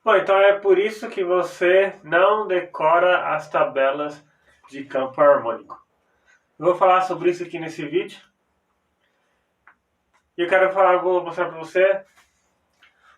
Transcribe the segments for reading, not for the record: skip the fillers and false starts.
Bom, então é por isso que você não decora as tabelas de campo harmônico. Eu vou falar sobre isso aqui nesse vídeo. E eu quero falar, vou mostrar para você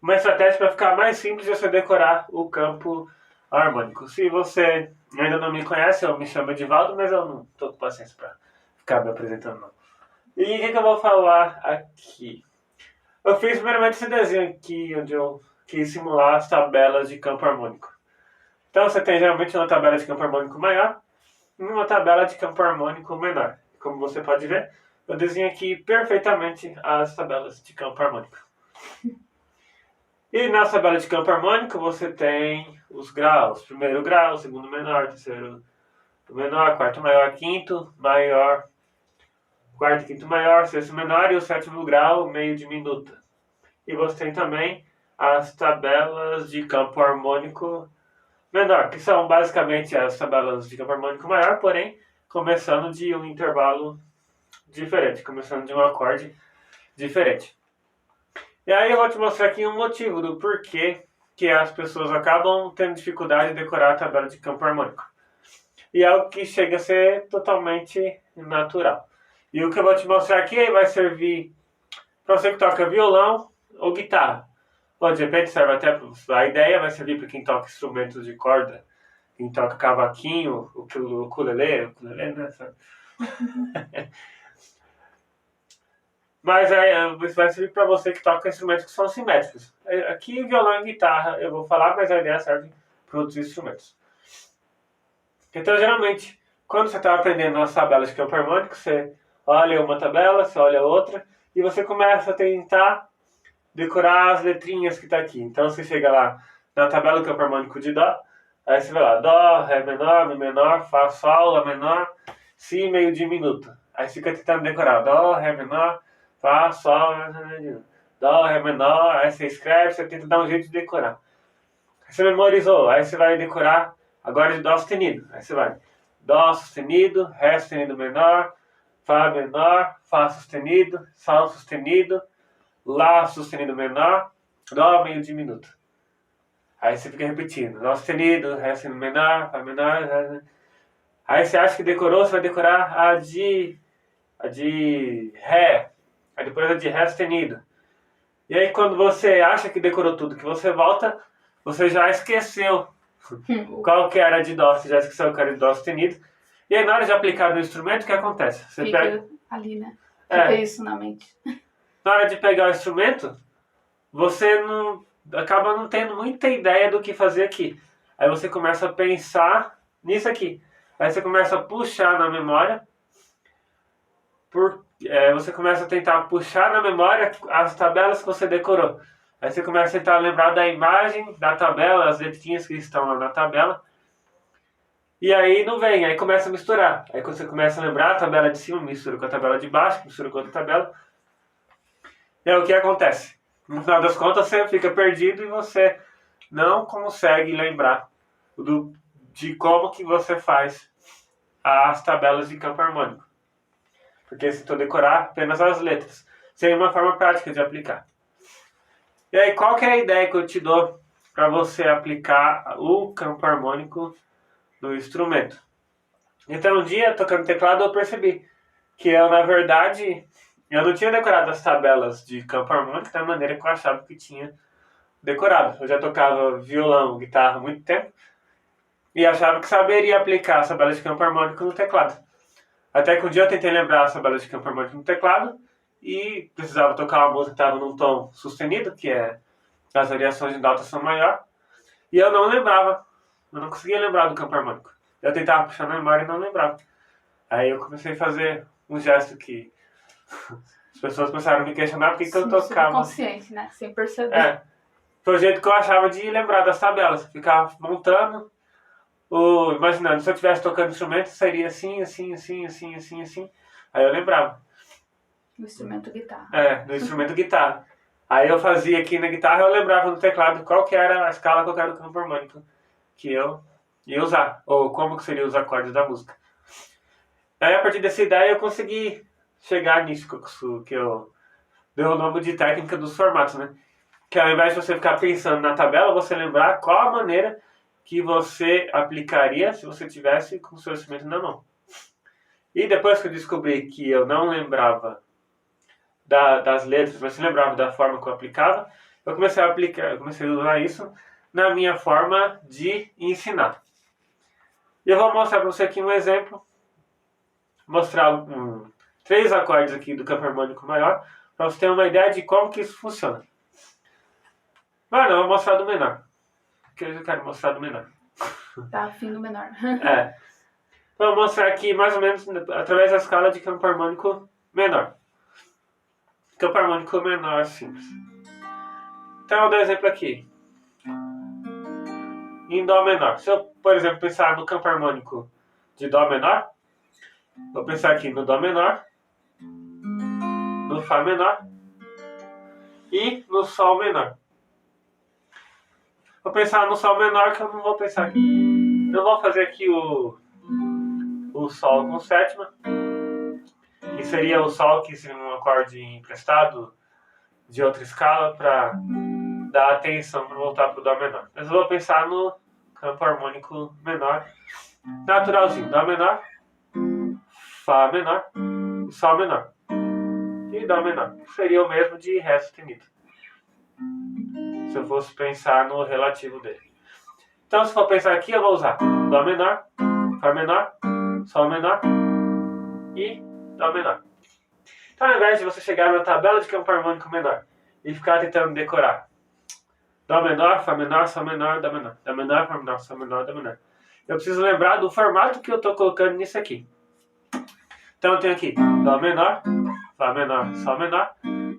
uma estratégia para ficar mais simples de você decorar o campo harmônico. Se você ainda não me conhece, eu me chamo Edivaldo, mas eu não estou com paciência para ficar me apresentando não. E o que eu vou falar aqui? Eu fiz primeiramente esse desenho aqui, onde eu quis simular as tabelas de campo harmônico. Então você tem geralmente uma tabela de campo harmônico maior e uma tabela de campo harmônico menor. Como você pode ver, eu desenho aqui perfeitamente as tabelas de campo harmônico. E na tabela de campo harmônico você tem os graus. Primeiro grau, segundo menor, terceiro menor, quarto maior, quinto maior, quarto e quinto maior, sexto menor e o sétimo grau, meio diminuta. E você tem também as tabelas de campo harmônico menor, que são basicamente as tabelas de campo harmônico maior, porém começando de um intervalo diferente, começando de um acorde diferente. E aí eu vou te mostrar aqui um motivo do porquê que as pessoas acabam tendo dificuldade de decorar a tabela de campo harmônico. E é algo que chega a ser totalmente natural. E o que eu vou te mostrar aqui vai servir para você que toca violão ou guitarra. Ou de repente serve até para... A ideia vai servir para quem toca instrumentos de corda, quem toca cavaquinho, o ukulele, né? Mas vai servir para você que toca instrumentos que são simétricos. Aqui, violão e guitarra eu vou falar, mas a ideia serve para outros instrumentos. Então, geralmente, quando você está aprendendo as tabelas de campo harmônico, você olha uma tabela, você olha outra, e você começa a tentar decorar as letrinhas que está aqui. Então, você chega lá na tabela do campo harmônico de Dó, aí você vai lá, Dó, Ré menor, Mi menor, Fá, Sol, Lá menor, Si meio diminuto. Aí você fica tentando decorar Dó, Ré menor, Fá, Sol, Dó, Ré menor, aí você escreve, você tenta dar um jeito de decorar. Aí você memorizou, aí você vai decorar agora de Dó sustenido. Aí você vai Dó sustenido, Ré sustenido menor, menor, Fá sustenido, Sol sustenido, Lá sustenido menor, Dó meio diminuto. Aí você fica repetindo, Dó sustenido, Ré sustenido menor, Fá menor, Ré. Aí você acha que decorou, você vai decorar a de Ré, aí depois a de Ré sustenido. E aí quando você acha que decorou tudo, que você volta, você já esqueceu qual que era a de Dó, você já esqueceu que era de Dó sustenido. E aí na hora de aplicar no instrumento, o que acontece? Você Fica pega... ali, né? Fica isso na mente. Na hora de pegar o instrumento, você não acaba não tendo muita ideia do que fazer aqui. Aí você começa a pensar nisso aqui. Aí você começa a puxar na memória, você começa a tentar puxar na memória as tabelas que você decorou. Aí você começa a tentar lembrar da imagem da tabela, as letrinhas que estão lá na tabela. E aí não vem, aí começa a misturar. Aí quando você começa a lembrar, a tabela de cima mistura com a tabela de baixo, mistura com a outra tabela. E aí o que acontece? No final das contas você fica perdido e você não consegue lembrar de como que você faz as tabelas de campo harmônico. Porque você tentou decorar apenas as letras. Sem uma forma prática de aplicar. E aí qual que é a ideia que eu te dou para você aplicar o campo harmônico no instrumento? Então um dia, tocando teclado, eu percebi que eu, na verdade, eu não tinha decorado as tabelas de campo harmônico da maneira que eu achava que tinha decorado. Eu já tocava violão, guitarra há muito tempo e achava que saberia aplicar as tabelas de campo harmônico no teclado. Até que um dia eu tentei lembrar as tabelas de campo harmônico no teclado e precisava tocar uma música que estava num tom sustenido, que é as variações de dó são maior, e eu não lembrava. Eu não conseguia lembrar do campo harmônico. Eu tentava puxar na memória e não lembrava. Aí eu comecei a fazer um gesto que as pessoas começaram a me questionar por que eu tocava. Consciente, né? Sem perceber. Foi o jeito que eu achava de lembrar das tabelas. Ficava montando, imaginando, se eu estivesse tocando instrumento, seria assim, assim, assim, assim, assim, assim. Aí eu lembrava. No instrumento guitarra. No instrumento guitarra. Aí eu fazia aqui na guitarra, eu lembrava no teclado qual que era a escala que eu quero do campo harmônico que eu ia usar, ou como que seriam os acordes da música. Aí a partir dessa ideia eu consegui chegar nisso que eu dei o nome de técnica dos formatos, né? que ao invés de você ficar pensando na tabela, você lembrar qual a maneira que você aplicaria se você tivesse com o seu instrumento na mão. E depois que eu descobri que eu não lembrava das letras, mas eu lembrava da forma que eu aplicava, eu comecei a usar isso na minha forma de ensinar. E eu vou mostrar para você aqui um exemplo, mostrar 3 acordes aqui do campo harmônico maior, para você ter uma ideia de como que isso funciona. Mas não, eu vou mostrar do menor, porque eu quero mostrar do menor. Tá afim do menor. Vou mostrar aqui mais ou menos através da escala de campo harmônico menor. Campo harmônico menor simples. Então eu vou dar um exemplo aqui. Em Dó menor. Se eu, por exemplo, pensar no campo harmônico de Dó menor, vou pensar aqui no Dó menor, no Fá menor e no Sol menor. Vou pensar no Sol menor, que eu não vou pensar aqui. Eu vou fazer aqui o Sol com sétima, que seria o Sol, que seria um acorde emprestado de outra escala para dar atenção para voltar para o Dó menor. Mas eu vou pensar no campo harmônico menor, naturalzinho. Dó menor, Fá menor e Sol menor. E Dó menor. Seria o mesmo de Ré sustenido, se eu fosse pensar no relativo dele. Então, se for pensar aqui, eu vou usar Dó menor, Fá menor, Sol menor e Dó menor. Então, ao invés de você chegar na tabela de campo harmônico menor e ficar tentando decorar Dó menor, Fá menor, Sol menor, Dó menor, Dó menor, Fá menor, Sol menor, Dó menor, eu preciso lembrar do formato que eu estou colocando nisso aqui. Então, eu tenho aqui Dó menor, Fá menor, Sol menor,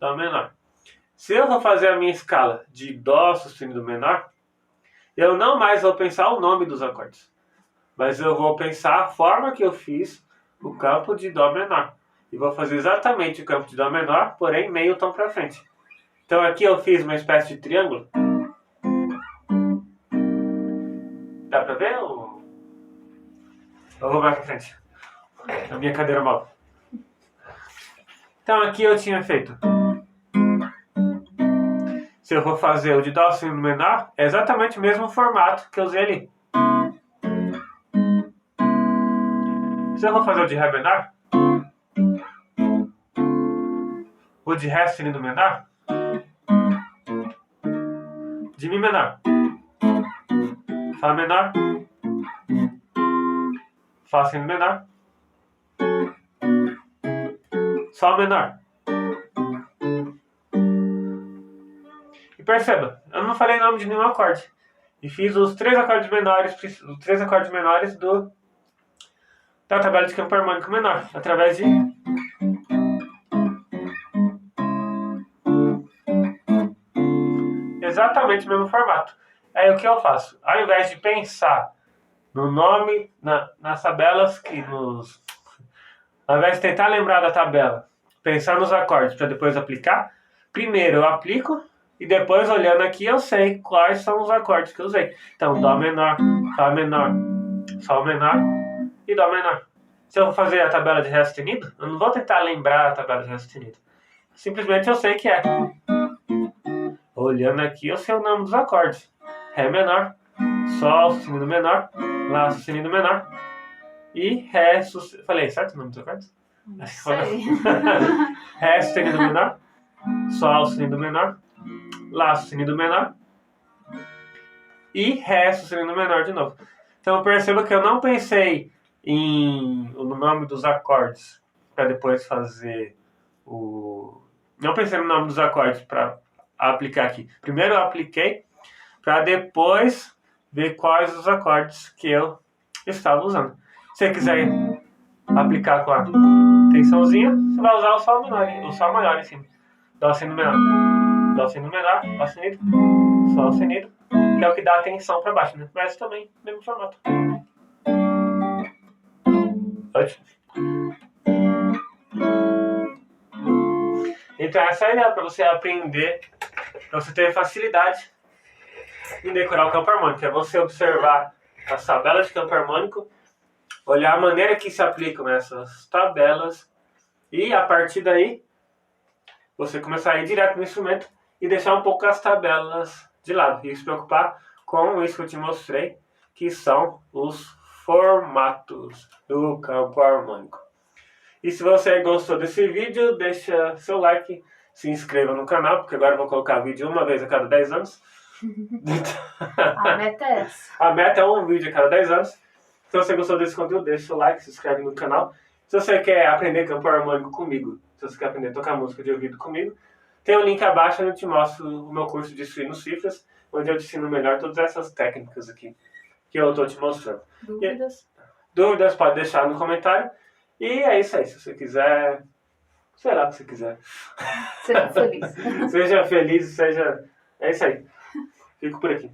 Dó menor. Se eu vou fazer a minha escala de Dó sustenido menor, eu não mais vou pensar o nome dos acordes, mas eu vou pensar a forma que eu fiz o campo de Dó menor. E vou fazer exatamente o campo de Dó menor, porém meio tom para frente. Então aqui eu fiz uma espécie de triângulo. Dá pra ver? Eu vou mais para frente. A minha cadeira móvel. Então aqui eu tinha feito. Se eu for fazer o de Dó sustenido menor, é exatamente o mesmo formato que eu usei ali. Se eu for fazer o de Ré menor, o de Ré sustenido menor, de Mi menor, Fá menor, Fá sustenido menor, Sol menor. E perceba, eu não falei o nome de nenhum acorde. E fiz os 3 acordes menores, da tabela de campo harmônico menor, através de exatamente o mesmo formato. Aí o que eu faço? Ao invés de pensar no nome, nas tabelas ao invés de tentar lembrar da tabela, pensar nos acordes para depois aplicar, primeiro eu aplico e depois olhando aqui eu sei quais são os acordes que eu usei. Então, Dó menor, Fá menor, Sol menor e Dó menor. Se eu vou fazer a tabela de Ré sustenido, eu não vou tentar lembrar a tabela de Ré sustenido. Simplesmente eu sei que é. Olhando aqui eu sei o nome dos acordes. Ré menor, Sol sustenido menor, Lá sustenido menor e Ré sustenido... Falei certo o nome dos acordes? Não sei. Ré sustenido menor, Sol sustenido menor, Lá sustenido menor e Ré sustenido menor de novo. Então perceba que eu não pensei no nome dos acordes para depois fazer não pensei no nome dos acordes para aplicar aqui. Primeiro eu apliquei para depois ver quais os acordes que eu estava usando. Se você quiser aplicar com a tensãozinha, você vai usar o Sol maior em cima. Dó sustenido menor, Dó sustenido menor, Dó sustenido, Sol sustenido, que é o que dá a tensão para baixo, né? Mas também mesmo formato. Ótimo. Então essa é a ideia para você aprender, para você ter facilidade em decorar o campo harmônico. É você observar as tabelas de campo harmônico, olhar a maneira que se aplicam essas tabelas e a partir daí você começar a ir direto no instrumento e deixar um pouco as tabelas de lado e se preocupar com isso que eu te mostrei, que são os formatos do campo harmônico. E se você gostou desse vídeo, deixa seu like, se inscreva no canal, porque agora eu vou colocar vídeo uma vez a cada 10 anos. A meta é essa. A meta é um vídeo a cada 10 anos. Se você gostou desse conteúdo, deixa seu like, se inscreve no canal. Se você quer aprender campo harmônico comigo, se você quer aprender a tocar música de ouvido comigo, tem um link abaixo onde eu te mostro o meu curso de Suínos Cifras, onde eu te ensino melhor todas essas técnicas aqui que eu estou te mostrando. Dúvidas? Dúvidas pode deixar no comentário. E é isso aí, se você quiser, sei lá o que você quiser. Seja feliz. Seja feliz, seja... É isso aí. Fico por aqui.